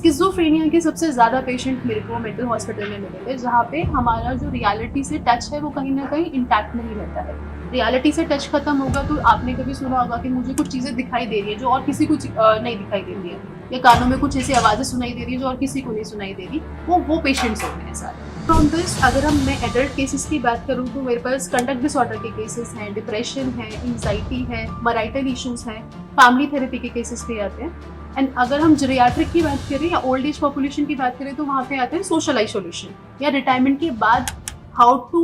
Schizophrenia के सबसे ज़्यादा पेशेंट मेरे को मेंटल हॉस्पिटल में मिले थे, जहाँ पे हमारा जो रियलिटी से टच है वो कहीं न कहीं इंटैक्ट नहीं रहता है। रियलिटी से टच खत्म होगा तो आपने कभी सुना होगा कि मुझे कुछ चीज़ें दिखाई दे रही है जो और किसी को नहीं दिखाई दे रही है, या कानों में कुछ ऐसी आवाज़ें सुनाई दे रही है जो और किसी को नहीं सुनाई दे रही, वो पेशेंट्स होते हैं सारे। फ्रॉम दिस अगर मैं एडल्ट केसेस की बात करूँ तो मेरे पास कंडक्ट डिसऑर्डर के केसेस हैं, डिप्रेशन है, एंग्जाइटी है, मैरिटल इश्यूज़ हैं, फैमिली थेरेपी के केसेस भी आते हैं। एंड अगर हम जेरियाट्रिक की बात करें या ओल्ड एज पॉपुलेशन की बात करें तो वहाँ पे आते हैं सोशल आइसोलेशन, या रिटायरमेंट के बाद how to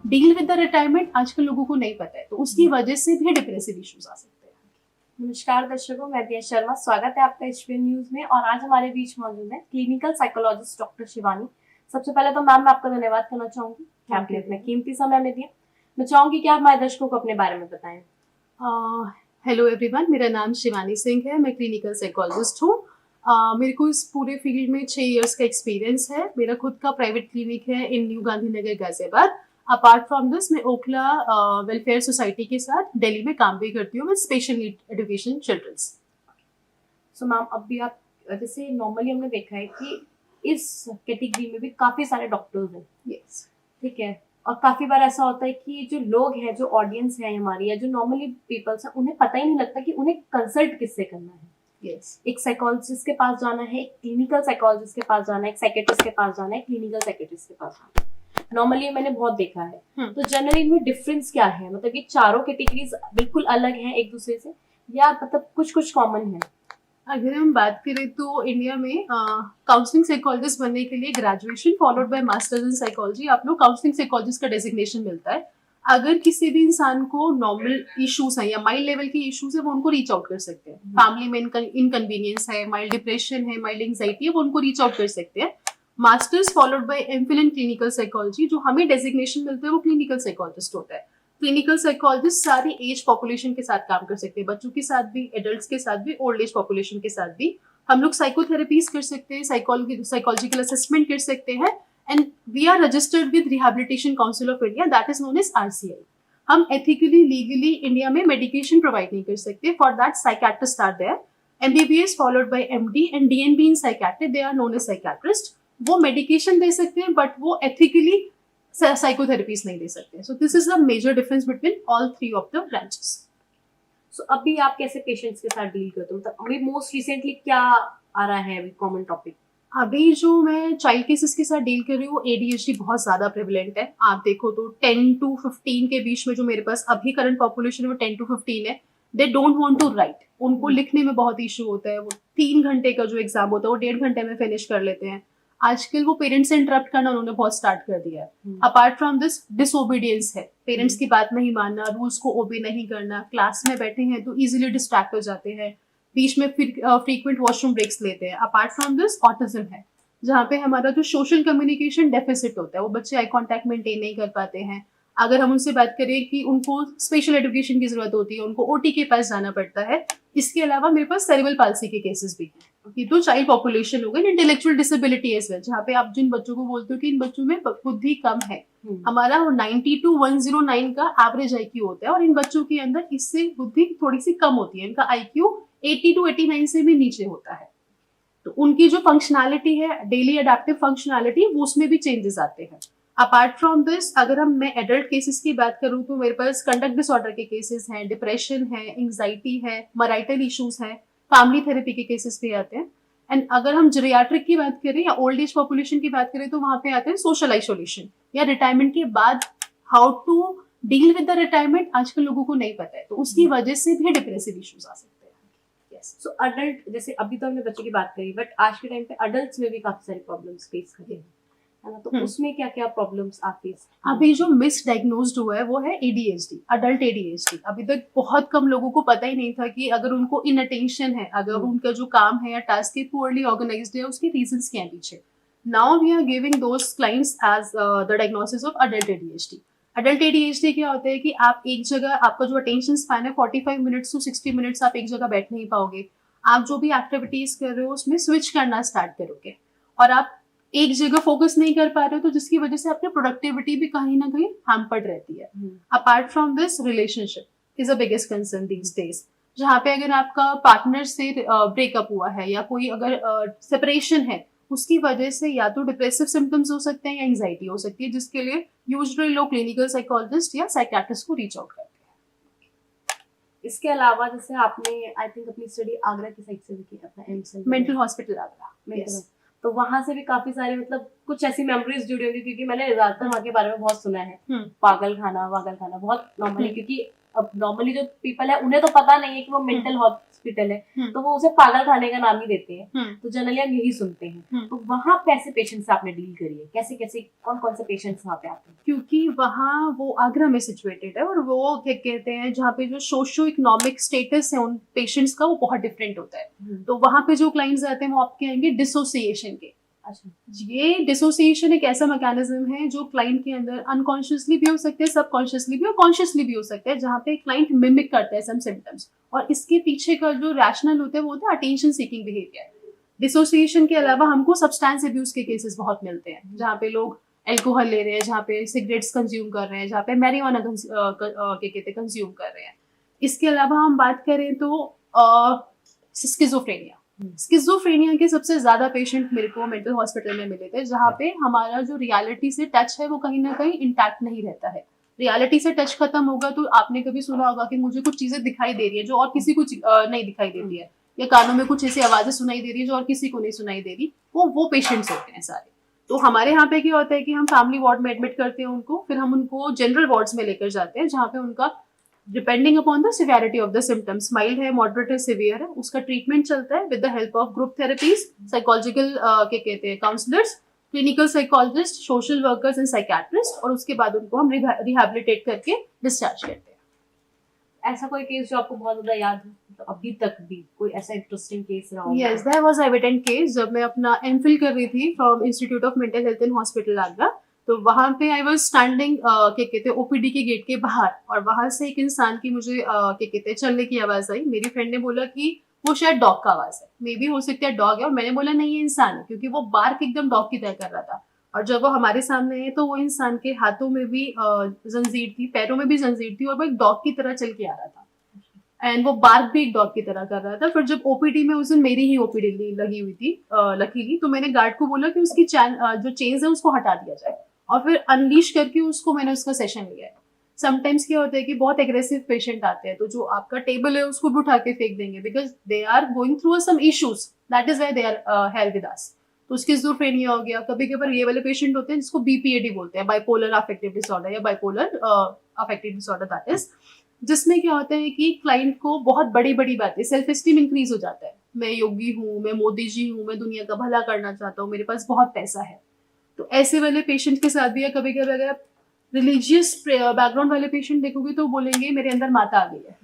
deal with the retirement आजकल लोगों को नहीं पता है, तो उसकी वजह से भी डिप्रेसिव इश्यूज आ सकते हैं। नमस्कार दर्शकों, मैं दिया शर्मा, स्वागत है आपका एचपीएन न्यूज में। और आज हमारे बीच मौजूद है क्लिनिकल साइकोलॉजिस्ट डॉक्टर शिवानी। सबसे पहले तो मैम मैं आपका धन्यवाद करना चाहूंगी कि आपने अपना कीमती समय हमें दिया। मैं चाहूंगी कि आप हमारे दर्शकों को अपने बारे में बताएं। हेलो एवरीवन, मेरा नाम शिवानी सिंह है, मैं क्लिनिकल साइकोलॉजिस्ट हूँ। मेरे को इस पूरे फील्ड में 6 इयर्स का एक्सपीरियंस है। मेरा खुद का प्राइवेट क्लिनिक है in new Gandhinagar Ghaziabad. Apart from this मैं ओखला वेलफेयर सोसाइटी के साथ दिल्ली में काम भी करती हूँ with special need education childrens. So ma'am, अभी आप जैसे नॉर्मली हमने देखा है कि इस कैटेगरी में भी काफी सारे डॉक्टर्स हैं। यस, ठीक है। और काफी बार ऐसा होता है कि जो लोग हैं, जो ऑडियंस है हमारी, या जो नॉर्मली पीपल्स हैं, उन्हें पता ही नहीं लगता कि उन्हें कंसल्ट किससे करना है। यस, एक साइकोलॉजिस्ट के पास जाना है, एक क्लिनिकल साइकोलॉजिस्ट के पास जाना है, एक साइकेट्रिस्ट के पास जाना है, क्लिनिकल साइकेट्रिस्ट के पास जाना है। नॉर्मली मैंने बहुत देखा है। तो जनरली इनमें डिफरेंस क्या है? मतलब ये चारों कैटेगरीज बिल्कुल अलग हैं एक दूसरे से, या मतलब कुछ कुछ कॉमन है? अगर हम बात करें तो इंडिया में काउंसलिंग साइकोलॉजिस्ट बनने के लिए graduation followed by masters in psychology आप लोग काउंसलिंग साइकोलॉजिस्ट का डेजिग्नेशन मिलता है। अगर किसी भी इंसान को नॉर्मल इश्यूज है या माइल्ड लेवल की इश्यूज है वो उनको रीच आउट कर सकते हैं। फैमिली में इनकन्वीनियंस है, माइल्ड डिप्रेशन है, माइल्ड एंग्जाइटी है, वो उनको रीच आउट कर सकते हैं। Masters followed by MPhil in clinical psychology, जो हमें डेजिग्नेशन मिलता है वो क्लिनिकल साइकोलॉजिस्ट होता है। क्लिनिकल साइकोलॉजिस्ट सारी एज पॉपुलेशन के साथ काम कर सकते हैं, बच्चों के साथ भी, एडल्ट्स के साथ भी, ओल्ड एज पॉपुलेशन के साथ भी। हम लोग साइकोथेरेपीज कर सकते हैं, साइकोलॉजिकल असेसमेंट कर सकते हैं, and we are registered with rehabilitation council of India, that is known as RCI। हम एथिकली लीगली इंडिया में मेडिकेशन प्रोवाइड नहीं कर सकते, for that psychiatrist are there. MBBS followed by MD and DNB in psychiatry, they are known as psychiatrist. वो medication दे सकते हैं but वो एथिकली साइकोथेरेपीज नहीं दे सकते। So this is the major difference between all 3 of the branches. सो अभी आप कैसे पेशेंट्स के साथ डील करते हो? मतलब अभी मोस्ट रिसेंटली क्या आ रहा है अभी कॉमन टॉपिक? अभी जो मैं चाइल्ड केसेस के साथ डील कर रही हूँ, ADHD बहुत ज्यादा प्रेवलेंट है। आप देखो तो 10 to 15 के बीच में जो मेरे पास अभी करंट पॉपुलेशन है वो 10 to 15 है। They don't want to write, उनको लिखने में बहुत इशू होता है। वो 3 घंटे का जो एग्जाम होता है वो 1.5 घंटे में फिनिश कर लेते हैं। आजकल वो पेरेंट्स से इंटरप्ट करना उन्होंने बहुत स्टार्ट कर दिया है। अपार्ट फ्रॉम दिस डिसओबीडियंस है, पेरेंट्स की बात नहीं मानना, रूल्स को ओबे नहीं करना, क्लास में बैठे हैं तो इजीली डिस्ट्रैक्ट हो जाते हैं, बीच में फिर फ्रीक्वेंट वॉशरूम ब्रेक्स लेते हैं। अपार्ट फ्रॉम दिस ऑटिज्म है, जहाँ पे हमारा जो सोशल कम्युनिकेशन डेफिसिट होता है, वो बच्चे आई कॉन्टैक्ट मेंटेन नहीं कर पाते हैं। अगर हम उनसे बात करें कि उनको स्पेशल एजुकेशन की जरूरत होती है, उनको OT के पास जाना पड़ता है। इसके अलावा मेरे पास सेरेब्रल पाल्सी के केसेस भी हैं। ये तो चाइल्ड पॉपुलेशन हो गई। इंटेलेक्चुअल डिसेबिलिटी एज वेल, जहाँ पे आप जिन बच्चों को बोलते हो कि इन बच्चों में बुद्धि कम है, हमारा 90 to 109 का एवरेज IQ होता है, और इन बच्चों के अंदर इससे बुद्धि थोड़ी सी कम होती है। इनका IQ 80 to 89 से भी नीचे होता है। तो उनकी जो फंक्शनैलिटी है, डेली अडेप्टिव फंक्शनैलिटी, वो उसमें भी चेंजेस आते हैं। अपार्ट फ्रॉम दिस अगर मैं एडल्ट केसेस की बात करूं तो मेरे पास कंडक्ट डिसऑर्डर के केसेस हैं, डिप्रेशन है, एंग्जाइटी है, मैरिटल इश्यूज हैं, फैमिली थेरेपी के केसेस भी आते हैं। एंड अगर हम जेरियाट्रिक की बात करें या ओल्ड एज पॉपुलेशन की बात करें तो वहां पे आते हैं सोशल आइसोलेशन, या रिटायरमेंट के बाद how to deal with the retirement आजकल लोगों को नहीं पता है, तो उसकी वजह से भी डिप्रेसिव इश्यूज आ सकते हैं। सो अडल्ट, जैसे अभी तो हमने बच्चे की बात करी, बट आज के टाइम पे अडल्ट्स में भी काफी सारे प्रॉब्लम्स फेस करते हैं, है ना? तो उसमें क्या क्या प्रॉब्लम्स आप फेस? अभी जो मिस डायग्नोज्ड हुआ है वो है ADHD, अडल्ट ADHD। अभी तक बहुत कम लोगों को पता ही नहीं था कि अगर उनको इनअटेंशन है, अगर उनका जो काम है या टास्क है पुअरली ऑर्गेनाइज्ड है, उसके रीजंस क्या है पीछे। Now we are giving those clients as the diagnosis of adult ADHD। Adult ADHD क्या होता है कि आप एक जगह, आपका जो अटेंशन स्पैन है 45 मिनट्स to 60 मिनट्स आप एक जगह बैठ नहीं पाओगे। आप जो भी एक्टिविटीज कर रहे हो उसमें स्विच करना स्टार्ट करोगे, और आप एक जगह फोकस नहीं कर पा रहे हो, तो जिसकी वजह से आपकी प्रोडक्टिविटी भी कहीं ना कहीं हैम्पर्ड रहती है। Apart from this relationship is a biggest concern these days. जहाँ पे अगर आपका पार्टनर से ब्रेकअप हुआ है या कोई अगर सेपरेशन है, उसकी वजह से या तो डिप्रेसिव सिम्टम्स हो सकते हैं या एंजाइटी हो सकती है, जिसके लिए यूजुअली लोग क्लिनिकल साइकोलॉजिस्ट या साइकियाट्रिस्ट को रीच आउट करते हैं। इसके अलावा जैसे आपने आई थिंक अपनी स्टडी आगरा की साइड से भी की, अपना AIIMS mental hospital Agra. Mental तो वहां से भी काफी सारे मतलब कुछ ऐसी मेमोरीज जुड़ी होंगी, क्योंकि मैंने ज्यादातर वहाँ के बारे में बहुत सुना है। पागल खाना बहुत नॉर्मली, क्योंकि अब नॉर्मली जो पीपल है उन्हें तो पता नहीं है कि वो मेंटल हॉस्पिटल है, तो वो उसे पागल खाने का नाम ही देते हैं। तो जनरली हम यही सुनते हैं। तो वहाँ पे ऐसे पेशेंट्स से आपने डील करी है, कैसे कैसे कौन कौन से पेशेंट्स वहाँ पे आते हैं? क्योंकि वहाँ वो आगरा में सिचुएटेड है और वो क्या कहते हैं, जहाँ पे जो सोशो इकोनॉमिक स्टेटस है उन पेशेंट्स का वो बहुत डिफरेंट होता है। तो वहाँ पे जो क्लाइंट्स आते हैं वो आपके आएंगे डिसोसिएशन के। अच्छा, ये डिसोसिएशन एक ऐसा मैकेनिज्म है जो क्लाइंट के अंदर अनकॉन्शियसली भी हो सकते हैं, सबकॉन्शियसली भी और कॉन्शियसली भी हो सकता है, जहाँ पे क्लाइंट मिमिक करता है सम सिम्टम्स, और इसके पीछे का जो रैशनल होता है वो होता है अटेंशन सीकिंग बिहेवियर। डिसोसिएशन के अलावा हमको सब्सटेंस अब्यूज के केसेस बहुत मिलते हैं, जहाँ पे लोग एल्कोहल ले रहे हैं, जहाँ पे सिगरेट्स कंज्यूम कर रहे हैं, जहाँ पे मैरिजुआना कंज्यूम कर रहे हैं। इसके अलावा हम बात करें तो स्किज़ोफ्रेनिया। स्किज़ोफ्रेनिया के सबसे ज्यादा पेशेंट मेरे को मेंटल हॉस्पिटल में मिले थे, जहाँ पे हमारा जो रियलिटी से टच है वो कहीं ना कहीं इंटैक्ट नहीं रहता है। रियलिटी से टच खत्म होगा तो आपने कभी सुना होगा कि मुझे कुछ चीजें दिखाई दे रही है जो और किसी को नहीं दिखाई देती है, या कानों में कुछ ऐसी आवाजें सुनाई दे रही है जो और किसी को नहीं सुनाई दे रही, वो पेशेंट्स होते हैं सारे। तो हमारे यहाँ पे क्या होता है कि हम फैमिली वार्ड में एडमिट करते हैं उनको, फिर हम उनको जनरल वार्ड्स में लेकर जाते हैं, जहाँ पे उनका depending upon the severity of the symptoms, mild है, मॉडरेट है, सिवियर है, उसका ट्रीटमेंट चलता है with the help of group therapies, psychological क्या कहते हैं counsellors, clinical psychologist, social workers and psychiatrist, और उसके बाद उनको हम रिहैबिलिटेट करके डिस्चार्ज करते हैं। ऐसा कोई केस जो आपको बहुत ज्यादा याद है, मतलब अभी तक भी कोई ऐसा इंटरेस्टिंग केस रहा हो? Yes, there was evident case जब मैं अपना एमफिल कर रही थी from institute of mental health and hospital Agra. तो वहां पे आई वाज स्टैंडिंग क्या कहते हैं ओपीडी के गेट के बाहर, और वहां से एक इंसान की मुझे क्या कहते हैं चलने की आवाज आई। मेरी फ्रेंड ने बोला कि वो शायद डॉग का आवाज है, मे बी हो सकता है डॉग है, और मैंने बोला नहीं ये इंसान है, क्योंकि वो बार्क एकदम डॉग की तरह कर रहा था। और जब वो हमारे सामने है तो वो इंसान के हाथों में भी जंजीर थी, पैरों में भी जंजीर थी, और वो एक डॉग की तरह चल के आ रहा था, एंड वो बार्क भी एक डॉग की तरह कर रहा था। फिर जब ओपीडी में उस दिन मेरी ही ओपीडी लगी हुई थी लकीली, तो मैंने गार्ड को बोला कि उसकी जो चेन्स है उसको हटा दिया जाए, और फिर अनलीश करके उसको मैंने उसका सेशन लिया है। समटाइम्स क्या होता है कि बहुत एग्रेसिव पेशेंट आते हैं, तो जो आपका टेबल है उसको भी उठा के फेंक देंगे, because they are going through some issues, that is why they are here with us. तो स्किज़ोफ्रेनिया हो गया, कभी कभार ये वाले पेशेंट होते हैं जिसको बीपीएडी बोलते हैं, बाइपोलर अफेक्टिव डिसऑर्डर या bipolar affective disorder, that is, जिसमें क्या होता है कि क्लाइंट को बहुत बड़ी बड़ी बातें, सेल्फ एस्टीम इंक्रीज हो जाता है, मैं योगी हूँ, मैं मोदी जी हूँ, मैं दुनिया का भला करना चाहता हूँ, मेरे पास बहुत पैसा है। तो ऐसे वाले पेशेंट के साथ भी, या कभी कभी अगर आप रिलीजियस बैकग्राउंड वाले पेशेंट देखोगे तो बोलेंगे मेरे अंदर माता आ गई है,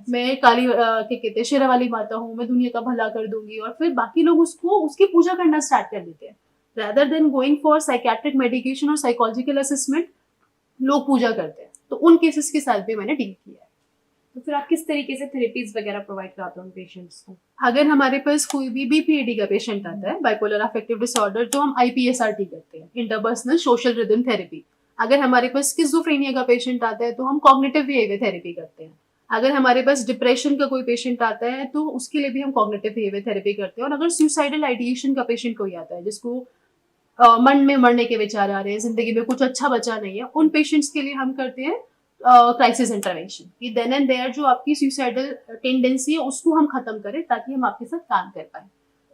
मैं काली क्या कहते हैं शेरा वाली माता हूँ, मैं दुनिया का भला कर दूंगी, और फिर बाकी लोग उसकी पूजा करना स्टार्ट कर देते हैं। Rather than going for psychiatric medication और साइकोलॉजिकल असेसमेंट, लोग पूजा करते हैं। तो उन केसेस के साथ भी मैंने डील किया है। तो फिर आप किस तरीके से थेरेपीज वगैरह प्रोवाइड कराते हो उन पेशेंट्स को? अगर हमारे पास कोई भी बीपीएडी का पेशेंट आता है, बाइपोलर अफेक्टिव डिसऑर्डर, तो हम आईपीएसआरटी करते हैं, इंटरपर्सनल सोशल रिदम थेरेपी। अगर हमारे पास स्किज़ोफ्रेनिया का पेशेंट आता है तो हम कॉग्निटिव बिहेवियर थेरेपी करते हैं। अगर हमारे पास डिप्रेशन का कोई पेशेंट आता है तो उसके लिए भी हम कॉग्निटिव बिहेवियर थेरेपी करते हैं। और अगर सुसाइडल आइडिएशन का पेशेंट कोई आता है जिसको मन में मरने के विचार आ रहे हैं, जिंदगी में कुछ अच्छा बचा नहीं है, उन पेशेंट्स के लिए हम करते हैं क्राइसिस इंटरवेंशन, कि देन एंड देयर जो आपकी सुसाइडल टेंडेंसी है उसको हम खत्म करें, ताकि हम आपके साथ काम कर पाए।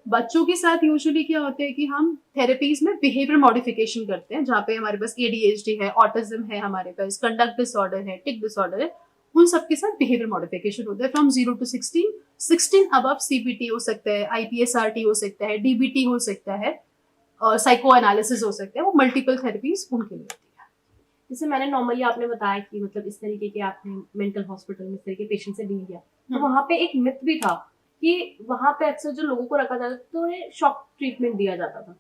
बच्चों के साथ यूजुअली क्या होता है कि हम थेरेपीज में बिहेवियर मॉडिफिकेशन करते हैं, जहाँ पे हमारे पास एडीएचडी है, ऑटिज्म है, हमारे पास कंडक्ट डिसऑर्डर है, टिक डिसऑर्डर है, उन सबके साथ बिहेवियर मॉडिफिकेशन होता है फ्रॉम 0 to 16 अब सीबीटी हो सकता है, आईपीएसआरटी हो सकता है, डीबीटी हो सकता है, साइको एनालिसिस हो सकता है, वो मल्टीपल थेरेपीज उनके लिए होती है। जैसे मैंने नॉर्मली आपने बताया कि मतलब इस तरीके के आपने मेंटल हॉस्पिटल में इस तरीके पेशेंट से डील किया, तो वहाँ पे एक मिथ भी था कि वहाँ पे अक्सर जो लोगों को रखा जाता था तो उन्हें शॉक ट्रीटमेंट दिया जाता था,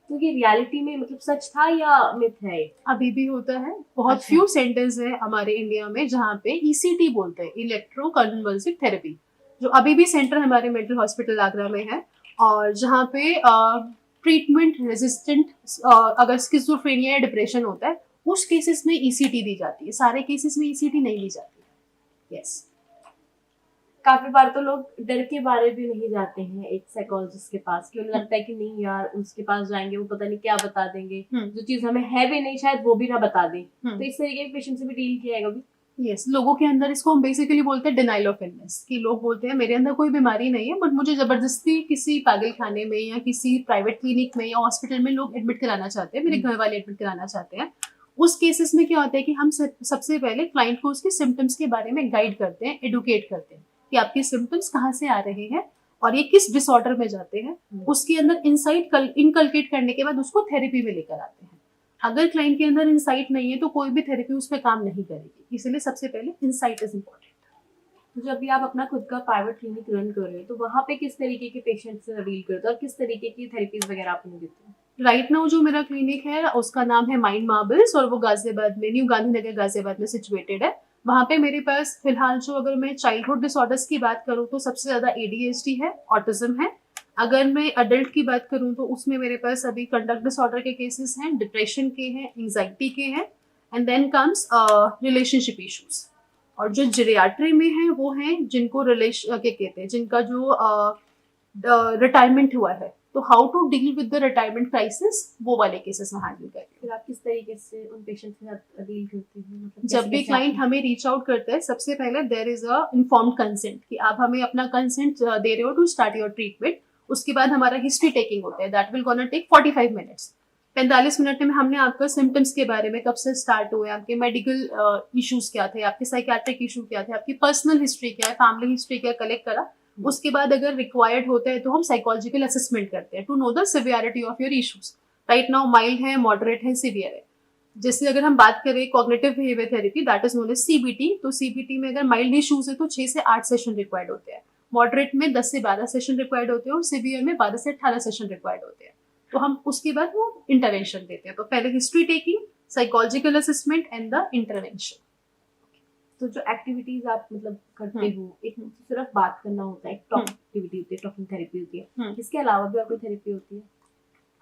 तो ये रियलिटी में मतलब सच था या मिथ है? अभी भी होता है, बहुत अच्छा। फ्यू सेंटर्स है हमारे इंडिया में जहाँ पे ईसीटी बोलते हैं, इलेक्ट्रोकन्वल्सिव थेरेपी, जो अभी भी सेंटर हमारे मेंटल हॉस्पिटल आगरा में है, और जहाँ पे ट्रीटमेंट रेजिस्टेंट अगर स्किज़ोफ्रेनिया या डिप्रेशन होता है उस केसेस में ईसीटी दी जाती है, सारे केसेस में ईसीटी नहीं दी जाती है। यस। काफी बार तो लोग डर के बारे भी नहीं जाते हैं एक साइकोलॉजिस्ट के पास, कि उन्हें लगता है कि नहीं यार उसके पास जाएंगे वो पता नहीं क्या बता देंगे, जो चीज हमें है भी नहीं शायद वो भी ना बता दें। तो इस तरीके के पेशेंट से भी डील किया है कभी? यस, लोगों के अंदर इसको हम बेसिकली बोलते हैं डिनाइल ऑफ इलनेस, कि लोग बोलते हैं मेरे अंदर कोई बीमारी नहीं है बट मुझे जबरदस्ती किसी पागल खाने में या किसी प्राइवेट क्लिनिक में या हॉस्पिटल में लोग एडमिट कराना चाहते हैं, मेरे घर वाले एडमिट कराना चाहते हैं। उस केसेस में क्या होता है कि हम सबसे पहले क्लाइंट को उसके सिम्टम्स के बारे में गाइड करते हैं, एडुकेट करते हैं कि आपके सिम्टम्स कहाँ से आ रहे हैं और ये किस डिसऑर्डर में जाते हैं। उसके अंदर इंसाइट इनकलकेट करने के बाद उसको थेरेपी में लेकर आते हैं। अगर क्लाइंट के अंदर इंसाइट नहीं है तो कोई भी थेरेपी उस पर काम नहीं करेगी, इसलिए सबसे पहले इंसाइट इज इम्पोर्टेंट। तो जब भी आप अपना खुद का प्राइवेट क्लिनिक रन कर रहे हो तो वहाँ पे किस तरीके के पेशेंट से डील करते हो और किस तरीके की थेरेपीज वगैरह आप उन्हें देते हो? राइट नाउ जो मेरा क्लिनिक है उसका नाम है माइंड मार्बल्स और वो गाजियाबाद में, न्यू गांधीनगर गाजियाबाद में सिचुएटेड है। वहाँ पे मेरे पास फिलहाल जो, अगर मैं चाइल्डहुड डिसऑर्डर्स की बात करूँ तो सबसे ज्यादा ADHD है, ऑटिज्म है। अगर मैं अडल्ट की बात करूँ तो उसमें मेरे पास अभी कंडक्ट डिसऑर्डर के केसेस हैं, डिप्रेशन के हैं, एंजाइटी के हैं, and then comes relationship issues. और जो जेरियाट्री में है वो हैं जिनको कहते हैं, जिनका जो रिटायरमेंट हुआ है, तो how to deal with the retirement crisis, वो वाले केसेस में हैंडल करते हैं। फिर आप किस तरीके से उन पेशेंट के साथ डील करते हैं? मतलब जब भी क्लाइंट हमें रीच आउट करता है, सबसे पहले there is a informed consent कि आप हमें अपना कंसेंट दे रहे हो टू स्टार्ट योर ट्रीटमेंट। उसके बाद हमारा हिस्ट्री टेकिंग होता है, that will gonna take 45 minutes. 45 minute में हमने आपका सिम्टम्स के बारे में, कब से स्टार्ट हुए, आपके मेडिकल इश्यूज क्या थे, आपके साइकेट्रिक इशू क्या थे, आपकी पर्सनल हिस्ट्री क्या है, फैमिली हिस्ट्री क्या कलेक्ट करा। उसके बाद अगर रिक्वायर्ड होता है तो हम साइकोलॉजिकल असेसमेंट करते हैं to know the severity of your issues. Right now mild है, मॉडरेट है, सीवियर है। जैसे अगर हम बात करें cognitive behaviour therapy, that is known as CBT, तो CBT में अगर माइल्ड इश्यूज है तो 6 से 8 सेशन रिक्वायर्ड होते हैं, मॉडरेट में 10 से 12 सेशन रिक्वायर्ड होते हैं और सीवियर में 12 से 18 सेशन रिक्वायर्ड होते हैं। तो हम उसके बाद वो इंटरवेंशन देते हैं। तो पहले history taking, psychological assessment and the intervention. तो जो एक्टिविटीज आप मतलब करते हो, एक सिर्फ बात करना होता है, एक टॉक एक्टिविटी होती है, टॉकिंग थेरेपी होती है, इसके अलावा भी और कोई थेरेपी होती है?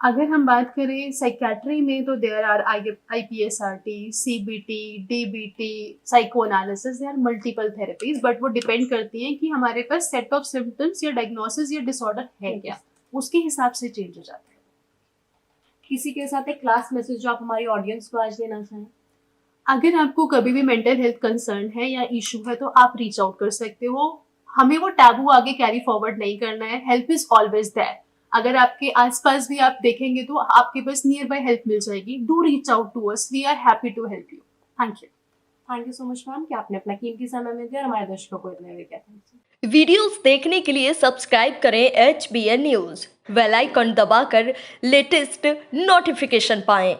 अगर हम बात करें साइकेट्री में तो there are IPSRT, CBT, DBT, psychoanalysis, there are multiple therapies, but वो डिपेंड करती हैं कि हमारे पास सेट ऑफ सिम्टम्स या डायग्नोसिस या डिसऑर्डर है क्या, उसके हिसाब से चेंज हो जाता है। किसी के साथ एक क्लास मैसेज जो आप हमारी ऑडियंस को आज देना चाहें? अगर आपको कभी भी मेंटल हेल्थ कंसर्न है या इशू है तो आप रीच आउट कर सकते हो। हमें वो टैबू आगे कैरी फॉरवर्ड नहीं करना है। Help is always there. अगर आपके आसपास भी आप देखेंगे तो आपके पास नियर बाय हेल्प मिल जाएगी। Do reach out to us, we are happy to help you. Thank you. Thank you so much ma'am कि आपने अपना कीमती समय में दिया और हमारे दर्शकों को इतने भी किया। वीडियोस देखने के लिए सब्सक्राइब करें HBN न्यूज़, बेल आइकन दबाकर लेटेस्ट नोटिफिकेशन पाएं।